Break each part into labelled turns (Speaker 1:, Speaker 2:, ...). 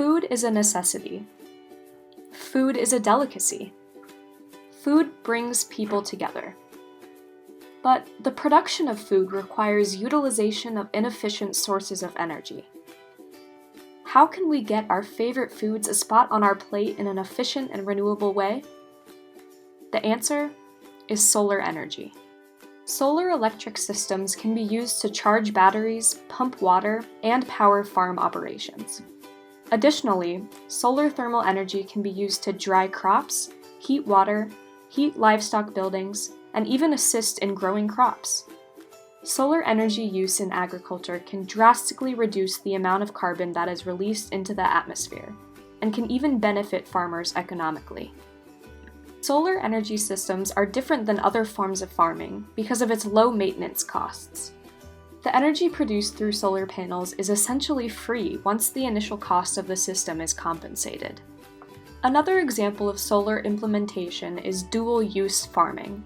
Speaker 1: Food is a necessity. Food is a delicacy. Food brings people together. But the production of food requires utilization of inefficient sources of energy. How can we get our favorite foods a spot on our plate in an efficient and renewable way? The answer is solar energy. Solar electric systems can be used to charge batteries, pump water, and power farm operations. Additionally, solar thermal energy can be used to dry crops, heat water, heat livestock buildings, and even assist in growing crops. Solar energy use in agriculture can drastically reduce the amount of carbon that is released into the atmosphere, and can even benefit farmers economically. Solar energy systems are different than other forms of farming because of its low maintenance costs. The energy produced through solar panels is essentially free once the initial cost of the system is compensated. Another example of solar implementation is dual-use farming.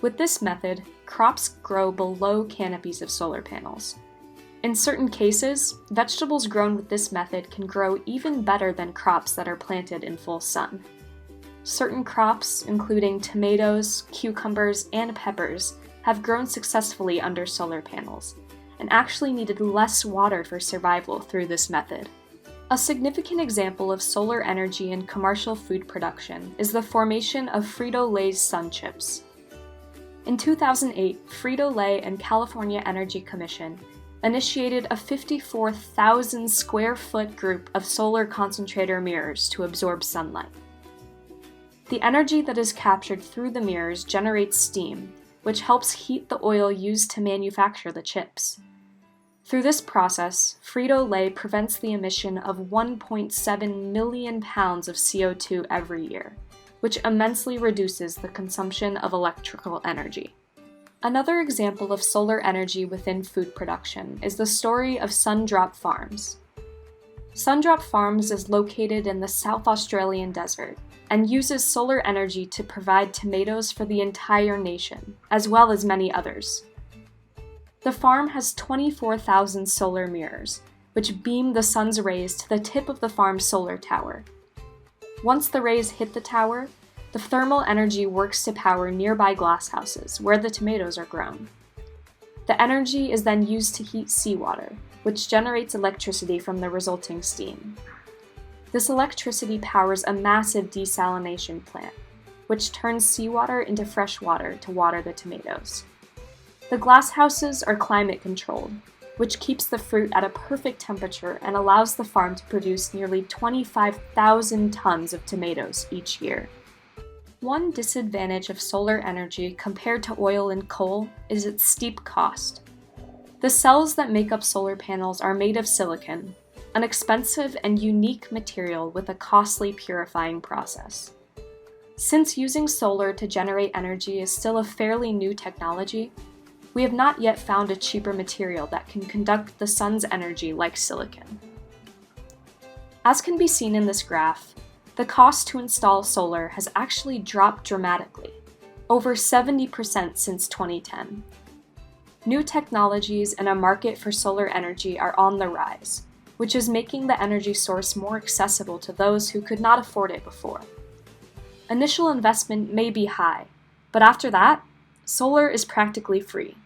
Speaker 1: With this method, crops grow below canopies of solar panels. In certain cases, vegetables grown with this method can grow even better than crops that are planted in full sun. Certain crops, including tomatoes, cucumbers, and peppers, have grown successfully under solar panels, and actually needed less water for survival through this method. A significant example of solar energy in commercial food production is the formation of Frito-Lay's Sun Chips. In 2008, Frito-Lay and California Energy Commission initiated a 54,000 square foot group of solar concentrator mirrors to absorb sunlight. The energy that is captured through the mirrors generates steam, which helps heat the oil used to manufacture the chips. Through this process, Frito-Lay prevents the emission of 1.7 million pounds of CO2 every year, which immensely reduces the consumption of electrical energy. Another example of solar energy within food production is the story of Sundrop Farms. Sundrop Farms is located in the South Australian desert and uses solar energy to provide tomatoes for the entire nation, as well as many others. The farm has 24,000 solar mirrors, which beam the sun's rays to the tip of the farm's solar tower. Once the rays hit the tower, the thermal energy works to power nearby glasshouses where the tomatoes are grown. The energy is then used to heat seawater, which generates electricity from the resulting steam. This electricity powers a massive desalination plant, which turns seawater into fresh water to water the tomatoes. The glasshouses are climate controlled, which keeps the fruit at a perfect temperature and allows the farm to produce nearly 25,000 tons of tomatoes each year. One disadvantage of solar energy compared to oil and coal is its steep cost. The cells that make up solar panels are made of silicon, an expensive and unique material with a costly purifying process. Since using solar to generate energy is still a fairly new technology, we have not yet found a cheaper material that can conduct the sun's energy like silicon. As can be seen in this graph, the cost to install solar has actually dropped dramatically, over 70% since 2010. New technologies and a market for solar energy are on the rise, which is making the energy source more accessible to those who could not afford it before. Initial investment may be high, but after that, solar is practically free.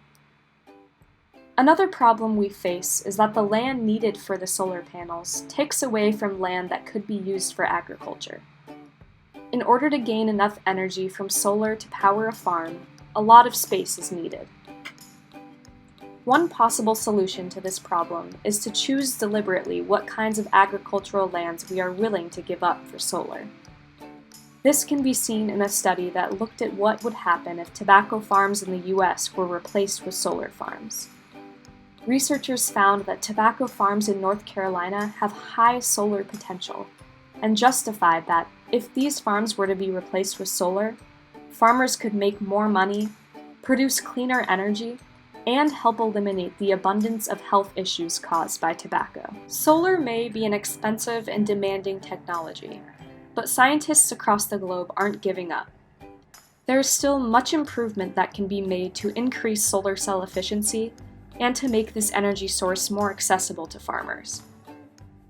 Speaker 1: Another problem we face is that the land needed for the solar panels takes away from land that could be used for agriculture. In order to gain enough energy from solar to power a farm, a lot of space is needed. One possible solution to this problem is to choose deliberately what kinds of agricultural lands we are willing to give up for solar. This can be seen in a study that looked at what would happen if tobacco farms in the US were replaced with solar farms. Researchers found that tobacco farms in North Carolina have high solar potential, and justified that if these farms were to be replaced with solar, farmers could make more money, produce cleaner energy, and help eliminate the abundance of health issues caused by tobacco. Solar may be an expensive and demanding technology, but scientists across the globe aren't giving up. There is still much improvement that can be made to increase solar cell efficiency and to make this energy source more accessible to farmers.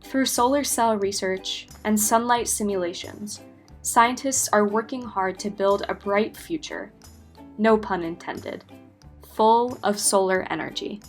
Speaker 1: Through solar cell research and sunlight simulations, scientists are working hard to build a bright future, no pun intended, full of solar energy.